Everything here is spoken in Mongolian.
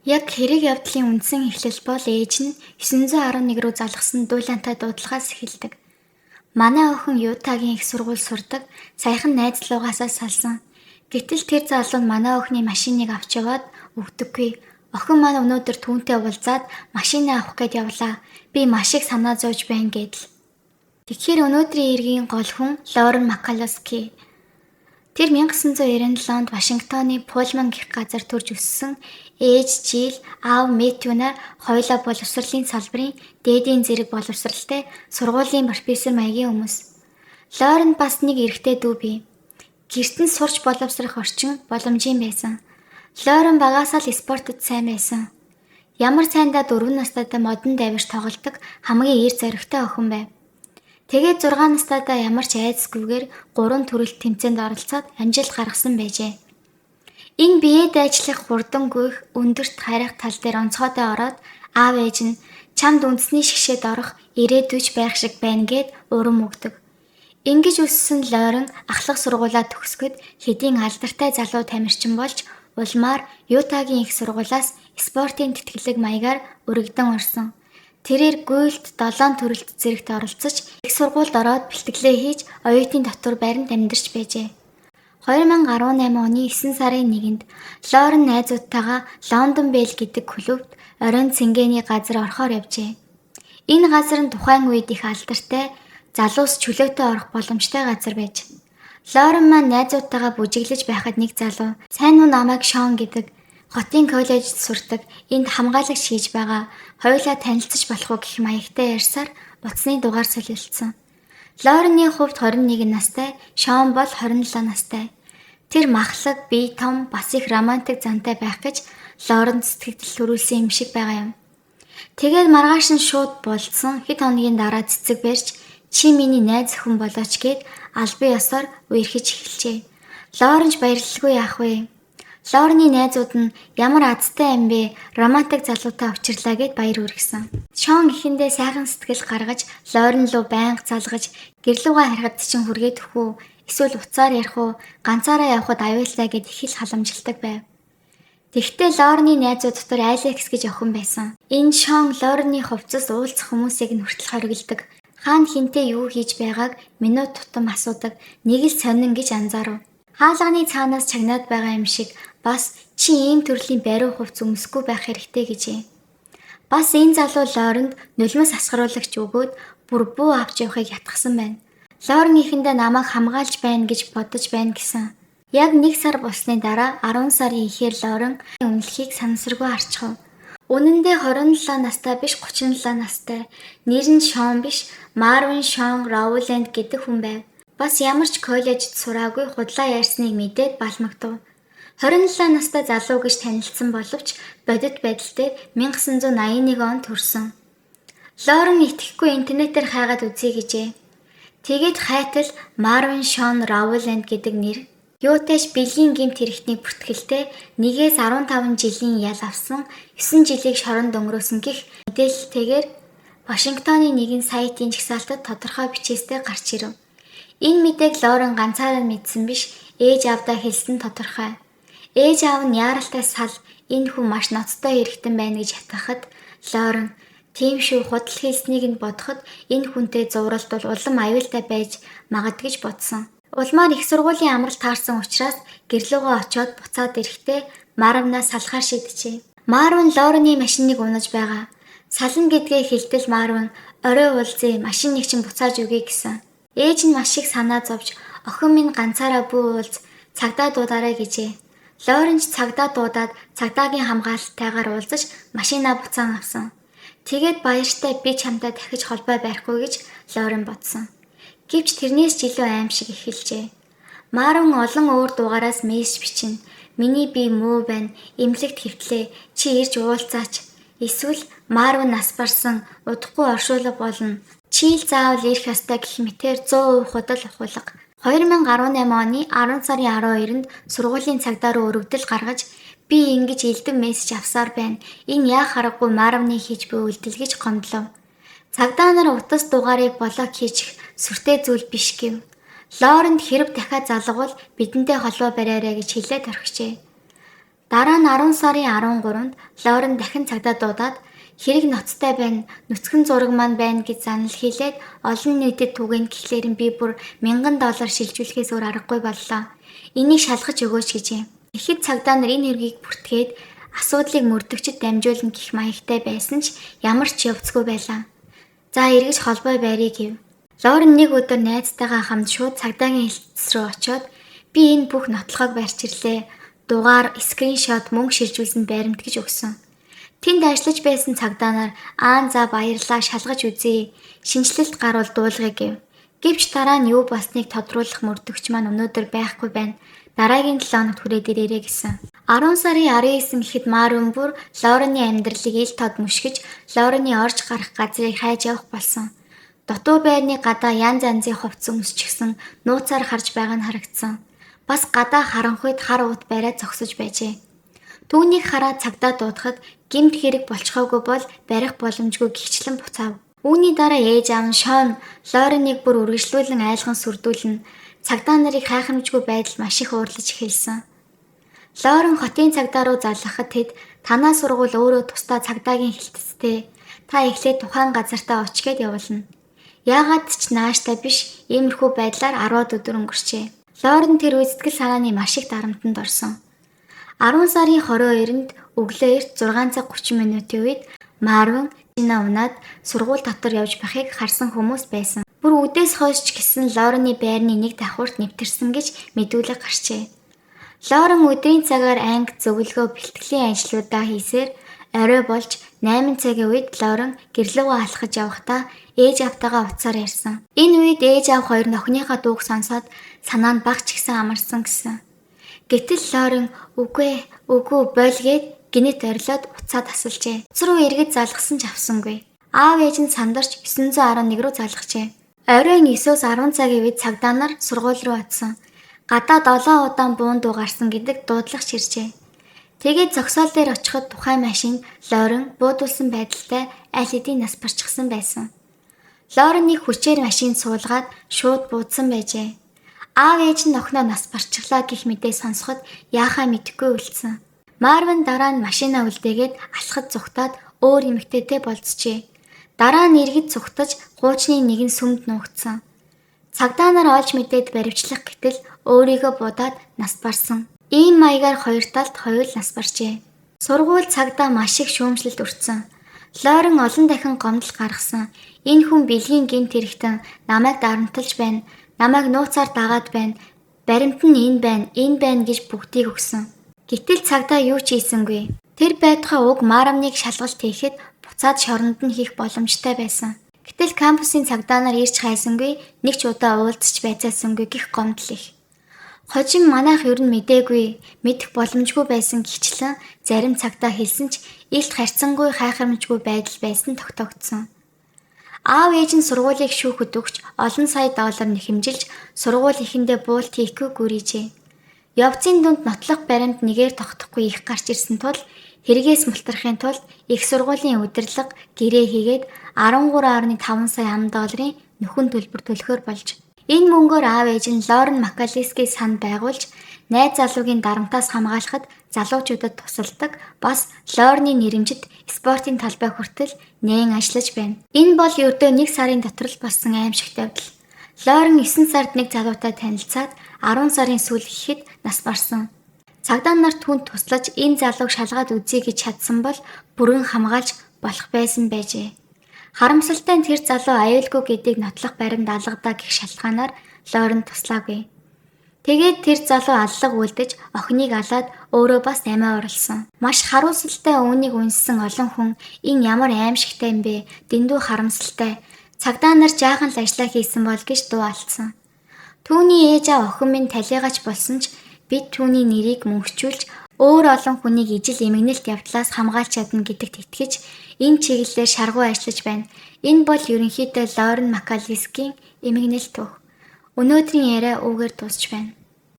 Яг хэрэг явдлын үндсэн эхлэл бол ээж нь 911 рүү залгасан дуулаантай дуудлагаас эхэлдэг. Манай охин Ютагийн их сургууль сурдаг, саяхан найзлуугаасаа салсан. Гэтэл тэр залуу нь манай охины машиныг авч яваад өгдөггүй. Охин маань өнөөдөр түүнтэй уулзаад машинаа авах гээд явлаа. Би маш их санаа зовж байна гэдэл. Тэгэхээр өнөөдрийн иргэний гол хүн Лорен Маккалоски. Тэр 1997 онд Вашингтоны Пулман гэх газар төрж өссөн. Ээж Жил, аав Мэтью нар хоёулаа боловсролын салбарын дээдийн зэрэг боловсралтай сургуулийн профессор маягийн хүмүүс. Лорен бас нэг эрэгтэй дүү бий. Гэрт нь сурч боловсрох орчин боломжийн байсан. Лорен багасаа л спортод сайн байсан. Ямар сайндаа 4 настайдаа модон давирч тоглодог хамгийн эр зоригтой охин байв. Тэгээд 6 настайдаа ямар ч айдасгүйгээр 3 төрөлт тэмцээнд оролцоод амжилт гаргасан байжээ. Энэ биед ажиллах хурдан гүйх өндөрт харих тал дээр онцгойдоо ороод аав ээж нь чамд үндэсний шгшээд орох ирээдүйч байх шиг байна гэд урам өгдөг. Ингэж өссөн Лорен ахлах сургуулаа төгсгöd хэдийн алдартай залуу тамирчин болж улмаар Ютагийн их сургуулиас спортын тэтгэлэг маягаар өргөдөн орсон. Тэрээр гуйлд 7 төрөлт зэрэгт оролцож их сургуульд ороод бэлтгэлээ хийж оюутны дотор байранд амьдарч байжээ. 2018 оны 9 сарын 1-нд Лорен найзуудтайгаа Лондон Бэл гэдэг клубт оройн цэнгэний газар орохоор явжээ. Энэ газар нь тухайн үед их алдартай залуус чөлөөтэй орох боломжтой газар байж. Лорен маань найзуудтайгаа бүжиглэж байхад нэг залуу "Сайн уу намайг Шон гэдэг. Хотын коллежид сурдаг. Энд хамгаалагч хийж байгаа. Хоёулаа танилцж болох уу" гэх маягтай ярьсаар утасны дугаар солилцсон. Лоренний хувьд 21 настай, Шон бол 27 настай. Тэр махлаг, бие том, бас их романтик зантай байх гэж Лоренд сэтгэл төрүүлсэн юм шиг байгаа юм. Тэгээд маргааш нь шууд болцсон. Хэд хоногийн дараа цэцэг барьж "Чи миний найз охин болооч" гэд албан ёсоор үерхэж эхэлжээ. Лорен ч баярлалгүй яах вэ? Лоренний найзууд нь "Ямар азтай юм бэ? Романтик залуутай учирлаа" гэд баяр хүргэсэн. Шон ихэндээ сайхан сэтгэл гаргаж Лорен руу байнга залгаж гэрлүүгээ харахад чинь хүргээд өгөх үү? Эсвэл уцаар ярих уу? Ганцаараа явхад аюултай гэд их л халамжилдаг байв. Тэгвэл Лоренний найзууд дотор Алекс гэж охин байсан. Энэ Шон Лоренний хувцас уулзах хүмүүсийг нь хүртэл хоригддаг. Хаана хинтээ юу хийж байгааг минут тутам асуудаг. Нэг л сонин гэж анзаарав. Хаалганы цаанаас чагнаад байгаа юм шиг бас "Чи ийм төрлийн бариу хувц өмсөхгүй байх хэрэгтэй" гэжээ. Бас энэ залуу Лоренд нулимс асгаруулагч өгөөд бүр буу авч явахыг ятгсан байна. Лорен ихэндээ намайг хамгаалж байна гэж бодож байна гэсэн. Яг 1 сар болсны дараа 10 сарын ихээр Лорен үнэлэхийг санамсаргүй арчхав. Үнэн дээр 27 настай биш 37 настай. Нэр нь Шон биш, Марвин Шон Роуленд гэдэг хүн байв. Бас ямар ч коллежид сураагүй худлаа ярьсныг мэдээд балмагдав. 27 настай залуу гэж танилцсан боловч бодит байдал дээр 1981 онд төрсөн. Лорен итгэхгүй интернетээр хайгаад үзье гэжээ. Тэгээд хайтал Марвин Шон Роуленд гэдэг нэр Юутэйш бэлгийн гэмт хэрэгтний бүртгэлтэй 1-ээс 15 жилийн ял авсан 9 жилийг шоронд өнгөрөөсөн гэх мэдээлэлтэйгээр Вашингтоны нэгэн сайтын жагсаалтад тодорхой бичээстэй гарч ирэв. Энэ мэдээг Лорен ганцаараа мэдсэн биш, ээж аавдаа хэлсэн тодорхой. Ээж аав нь яаралтай сал энэ хүн маш ноцтой хэрэгтэн байна гэж хатгахад Лорен "Тийм шүү, худал хийснийг нь бодоход энэ хүнтэй зуралт бол улам аюултай байж магадгийж бодсон. Улмаар их сургуулийн амралт таарсан учраас гэрлүүгөө очиод буцаад ирэхдээ Марвинаас салахаар шийджээ. Марвин Лоренний машиныг унаж байгаа. Сална гэдгээ хэлтэл Марвин "Орой уулзъя, машиныг чинь буцааж өгье" гэсэн. Ээж нь маш их санаа зовж "Охин минь ганцаараа бүү уулз, цагдаа дуудаарай" гэжээ. Лорен ч цагдаа дуудаад цагдаагийн хамгаалалтайгаар уулзаж машинаа буцаан авсан. Тэгээд баяртай "Би чамтай дахиж холбоо барихгүй" гэж Лорен бодсон. Гэвч тэрнээс ч илүү аимшиг эхэлжээ. Марвин олон өөр дугаараас мессеж бичнэ. "Миний бие муу байна, эмнэлэгт хэвтлээ. Чи ирж уулзаач." Эсвэл "Марвин нас барсан, удахгүй оршуулга болно. Чи л заавал ирэх ёстой" гэх мэтээр 100% худал ухуулга. 2018 оны 10 сарын 12-нд сургуулийн цагдаа руу өргөдөл гаргаж "Би ингэж элдэн мессеж авсаар байна. Энэ яах аргагүй Марвины хийж буй үйлдэл" гэж гомдлов. Цагдаа нар утас дугаарыг блок хийчих сүртэй зүйл биш гэв. Лоренд хэрэг дахиад залгавал бидэнтэй холбоо бариарай гэж хэлээд орхижээ. Дараа нь 10 сарын 13-нд Лорен дахин цагдаа дуудаад хэрэг ноцтой байна, нүцгэн зураг маань байна гэж занал хийлээд олон нийтэд түгээн гэхлээр би бүр $1000 шилжүүлэхээс өөр аргагүй боллоо. Энийг шалгаж өгөөч гэжээ. Ихэд цагдаа нар энэ хэргийг бүртгээд асуудлыг мөрдөгчд дамжуулна гэх маягтай байсан ч ямар ч явцгүй байлаа. За эргэж холбой барья гэв. Лорен нэг өдөр найзтайгаа хамт шууд цагдаагийн хэлтс рүү очиод би энэ бүх нотлохыг барьж ирлээ. Дугаар, скриншот, мөнгө шилжүүлсэн баримт гэж өгсөн. Тэнд ажиллаж байсан цагдаа нар за баярлаа шалгаж үзье. Шинжилэлт гарвал дуулгая гэв. Гэвч дараа нь юу болсныг тодруулах мөрдөгч маань өнөөдөр байхгүй байна. Дараагийн 7 хоногт хүрээд ирээрэй гэсэн. 10 сарын 19 гэхэд Марвин бүр Лорены амьдралыг ил тод мушгиж, Лорены орж гарах газрыг хайж явах болсон. Дутуу байрны гадаа янз янзын хувцас өмсчихсэн нууцаар харж байгаа нь харагдсан. Бас гадаа харанхуйд хар уут бариад зогсож байжээ. Түүнийг хараад цагдаа дуудахад гэмт хэрэг болчихоогүй бол барих боломжгүй гихчлэн буцаав. Үүний дараа ээж аав нь Шон Лореныг бүр үргэлжлүүлэн айлган сүрдүүлнэ. Цагдаа нарыг хайхрамжгүй байдал маш их уурлаж эхэлсэн. Лорен хотын цагдаа руу залгахад тэд танаа сургууль өөрөө тусдаа цагдаагийн хэлтцтэй. Та эхлээд тухайн газартаа оч гэд явуулна. Яагаад ч нааштай биш иймэрхүү байдлаар 10 өдөр өнгөрчээ. Лорен тэр үе сэтгэл санааны маш их дарамтанд орсон. 10 сарын 22-нд өглөө эрт 6 цаг 30 минутын үед Марвин унаад сургууль дотор явж байхыг харсан хүмүүс байсан. Бүр үдээс хойш ч гэсэн Лорены байрны нэг давхурт нэвтэрсэн гэж мэдүүлэг гарчээ. Лорен өдрийн цагаар анги зөвлөгөө бэлтгэлийн ажлуудаа хийсээр орой болж 8 цагийн үед Лорен гэрлүүгөө алхаж явахдаа ээж автайгаа уцаар ярьсан. Энэ үед ээж аав хоёр нь охиныхаа дууг сонсоод санаа нь багч гисэн амарсан гэсэн. Гэтэл Лорен үгүй болгээд гинэт орилоод уцаа тасалжээ. Уц руу эргэж залгасан ч авсангүй. Аав ээж нь сандарч 911 руу залгажээ. Оройн 9-өөс 10 цагийн үед цагдаа нар сургууль руу очсон. Гадаа 7 удаан буун дуу гарсан гэдэг дуудлагч иржээ. Тэгээд зогсоол дээр очиход тухайн машин Лорен буудуулсан байдалтай аль хэдийн нас барчихсан байсан. Лореныг хүчээр машинд суулгаад шууд буудсан байжээ. Аав ээж нь охиноо нас барчихлаа гэх мэдээ сонсоход яахаа мэдэхгүй үлдсэн. Марвин дараа нь машинаа үлдээгээд алхад зүхтаад өөр эмэгтэйтэй болцжээ. Дараа нь эргэж зүхтаж хуучны нэгэн сүмд нуугдсан. Цагдаа нар олж мэдээд баривчлах гэтэл өөрийгөө будаад нас барсан. Ийм маягаар хоёр талд хоёул нас баржээ. Сургууль цагдаа маш их шүүмжлэлд өртсөн. Лорен олон дахин гомдол гаргасан. Энэ хүн бэлгийн гэмт хэрэгтэн намайг дарамтлаж байна. Намайг нууцаар дагаад байна. Баримт нь энэ байна гэж бүгдийг өгсөн. Гэтэл цагдаа юу ч хийсэнгүй. Тэр байтугай уг Марвиныг шалгалт хийхэд буцаад шоронд нь хийх боломжтой байсан. Гэтэл кампусын цагдаа нар ирж хайсангүй, нэг ч удаа уулзч байцаасангүй гих гомдол их. Хожим манайх ер нь мэдээгүй, мэдэх боломжгүй байсан гихчлэн зарим цагдаа хэлсэн ч илт харьцангуй хайхрамжгүй байдал байсан тогтоогдсон. Аав ээж нь сургуулийг шүүхэд өгч олон сая доллар нэхэмжилж сургууль ихэндээ буулт хийхгүй гүрийжээ. Явцын дунд нотлох баримт нэгээр тогтохгүй их гарч ирсэн тул хэрэгээс мултрахын тулд их сургуулийн удирдлага гэрээ хийгээд 13.5 сая $10 нөхөн төлбөр төлөхөөр болж. Энэ мөнгөөр аав ээж нь Лорен Макалискийг санд байгуулж найз залуугийн дарамтаас хамгаалахад залуучуудад тусалдаг, бас Лорены нэрэмжит спортын талбай хүртэл нээн ажиллаж байна. Энэ бол ердөө 1 сарын дотор л болсон аимшигт явдал. Лорен 9 сард нэг залуутай танилцаад 10 сарын сүүл гэхэд нас барсан. Цагдаа нар түүнд туслаж энэ залууг шалгаад үзье гэж чадсан бол бүрэн хамгаалж болох байсан байжээ. Харамсалтай нь тэр залуу аюулгүй гэдгийг нотлох баримт алгадаа гэх шалтгаанаар Лорен туслаагүй. Тэгээд тэр залуу аллаг үлдэж охиныг алаад өөрөө бас амиа орлсон. Маш харуулсалтай үүнийг үнссэн олон хүн энэ ямар аимшигтай юм бэ? Дэндүү харамсалтай. Цагдаа нар жаахан л ажиллаа хийсэн бол гэж дуу алдсан. Түүний ээж аав охин минь талигач болсон ч бид түүний нэрийг мөнхчүүлж өөр олон хүнийг ижил эмгэнэлт явдлаас хамгаалж чадна гэдэгт итгэж энэ чиглэлээр шаргуу ажиллаж байна. Энэ бол ерөнхийдөө Лорен Макалискийн эмгэнэлт төв. Өнөөдрийн яриа үүгээр дуусч байна.